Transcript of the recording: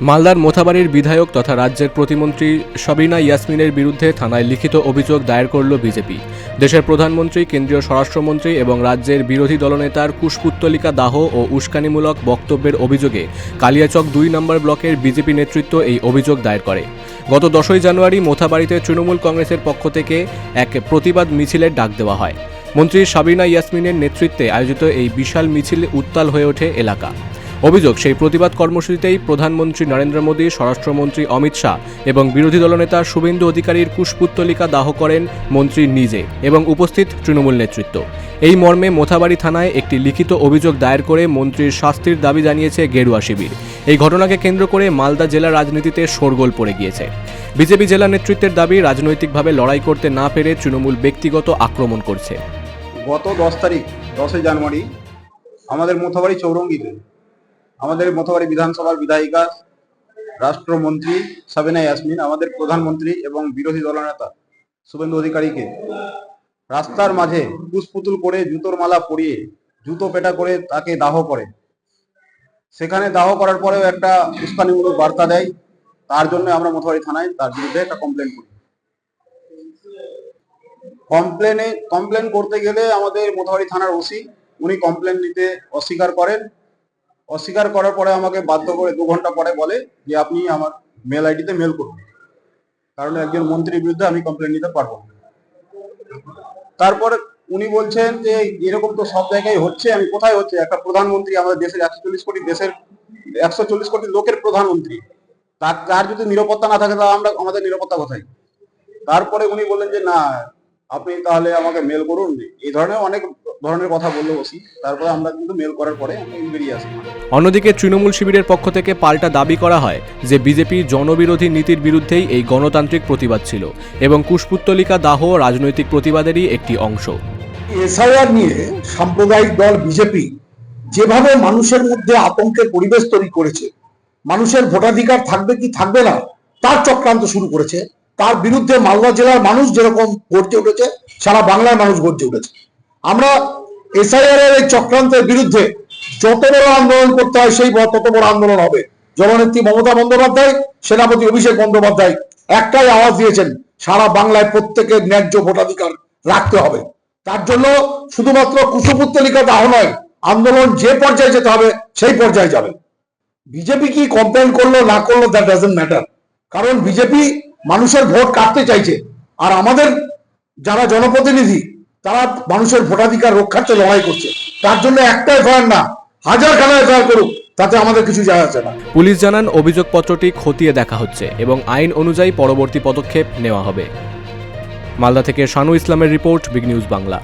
মালদার মোথাবাড়ির বিধায়ক তথা রাজ্যের প্রতিমন্ত্রী সাবিনা ইয়াসমিনের বিরুদ্ধে থানায় লিখিত অভিযোগ দায়ের করল বিজেপি। দেশের প্রধানমন্ত্রী, কেন্দ্রীয় স্বরাষ্ট্রমন্ত্রী এবং রাজ্যের বিরোধী দলনেতার কুশপুত্তলিকা দাহ ও উস্কানিমূলক বক্তব্যের অভিযোগে কালিয়াচক 2 নম্বর ব্লকের বিজেপি নেতৃত্ব এই অভিযোগ দায়ের করে। গত 10ই জানুয়ারি মোথাবাড়িতে তৃণমূল কংগ্রেসের পক্ষ থেকে এক প্রতিবাদ মিছিলের ডাক দেওয়া হয়। মন্ত্রী সাবিনা ইয়াসমিনের নেতৃত্বে আয়োজিত এই বিশাল মিছিলে উত্তাল হয়ে ওঠে এলাকা। অভিযোগ, সেই প্রতিবাদ কর্মসূচিতেই প্রধানমন্ত্রী নরেন্দ্র মোদী, স্বরাষ্ট্রমন্ত্রী অমিত শাহ এবং বিরোধী দলনেতা শুভেন্দু অধিকারীর কুশপুত্তলিকা দাহ করেন মন্ত্রী নিজে এবং উপস্থিত তৃণমূল নেতৃত্ব। এই মর্মে মোথাবাড়ি থানায় একটি লিখিত অভিযোগ দায়ের করে মন্ত্রীর শাস্তির দাবি জানিয়েছে গেরুয়া শিবির। এই ঘটনাকে কেন্দ্র করে মালদা জেলা রাজনীতিতে শোরগোল পড়ে গিয়েছে। বিজেপি জেলা নেতৃত্বের দাবি, রাজনৈতিকভাবে লড়াই করতে না পেরে তৃণমূল ব্যক্তিগত আক্রমণ করছে। গত 10ই জানুয়ারি আমাদের মোথাবাড়ি চৌরঙ্গিতে আমাদের মোথাবাড়ি বিধানসভার বিধায়িকা, রাষ্ট্রমন্ত্রী সাবিনা ইয়াসমিন, আমাদের প্রধানমন্ত্রী এবং বিরোধী দলনেতা শুভেন্দু অধিকারীকে রাস্তার মাঝে কুশপুতুল করে, জুতোর মালা পরিয়ে, জুতো পেটা করে তাকে দাহ করে। সেখানে দাহ করার পরেও একটা উস্কানিমূলক বার্তা দেয়। তার জন্য আমরা মোথাবাড়ি থানায় তার বিরুদ্ধে একটা কমপ্লেন করি। কমপ্লেন করতে গেলে আমাদের মোথাবাড়ি থানার ওসি উনি কমপ্লেন নিতে অস্বীকার করেন। অস্বীকার করার পরে আমাকে বাধ্য করে 2 ঘন্টা পরে বলে যে আপনি আমার মেল আইডিতে মেল করুন, কারণ একজন মন্ত্রীর বিরুদ্ধে আমি কমপ্লেন নিতে পারবো না। তারপরে উনি বলছেন যে এরকম তো সব জায়গায় হচ্ছে, আমি কোথায় হচ্ছে? একটা প্রধানমন্ত্রী, আমাদের দেশের 140 কোটি লোকের প্রধানমন্ত্রী, তার যদি নিরাপত্তা না থাকে তাহলে আমাদের নিরাপত্তা কোথায়? তারপরে উনি বললেন যে না, আপনি তাহলে আমাকে মেল করুন। এই ধরনের অনেক ধরনের কথা বললো ওসি। তারপরে আমরা কিন্তু মেল করার পরে আমরা বেরিয়ে আসি। অন্যদিকে তৃণমূল শিবিরের পক্ষ থেকে পাল্টা দাবি করা হয় যে বিজেপির জনবিরোধী নীতির বিরুদ্ধেই এই গণতান্ত্রিক প্রতিবাদ ছিল এবং কুশপুত্তলিকা দাহ রাজনৈতিক প্রতিবাদেরই একটি অংশ। এসআইআর নিয়ে সাম্প্রদায়িক দল বিজেপি যেভাবে মানুষের মধ্যে আতঙ্কের পরিবেশ তৈরি করেছে, মানুষের ভোটাধিকার থাকবে কি থাকবে না তার চক্রান্ত শুরু করেছে, তার বিরুদ্ধে মালদা জেলার মানুষ যেরকম গর্জে উঠেছে, সারা বাংলার মানুষ গর্জে উঠেছে। আমরা এসআইআর এর এই চক্রান্তের বিরুদ্ধে যত বড় আন্দোলন করতে হয় সেই তত বড় আন্দোলন হবে। জননেত্রী মমতা বন্দ্যোপাধ্যায়, সেনাপতি অভিষেক বন্দ্যোপাধ্যায় একটাই আওয়াজ দিয়েছেন, সারা বাংলায় প্রত্যেকের ন্যায্য ভোটাধিকার রাখতে হবে। তার জন্য শুধুমাত্র কুশপুত্তলিকা দাহ নয়, আন্দোলন যে পর্যায়ে যেতে হবে সেই পর্যায়ে যাবে। বিজেপি কি কমপ্লেন করলো না করলো দ্যাট ডাজন্ট ম্যাটার, কারণ বিজেপি মানুষের ভোট কাটতে চাইছে, আর আমাদের যারা জনপ্রতিনিধি তারা মানুষের ভোটাধিকার রক্ষার্থে লড়াই করছে। তার জন্য একটা এফআইআর না, 1000খানা এফআইআর করুক, তাতে আমাদের কিছু যায় আসে না। পুলিশ জানান, অভিযোগপত্রটি খতিয়ে দেখা হচ্ছে এবং আইন অনুযায়ী পরবর্তী পদক্ষেপ নেওয়া হবে। মালদা থেকে শানু ইসলামের রিপোর্ট, বিগ নিউজ বাংলা।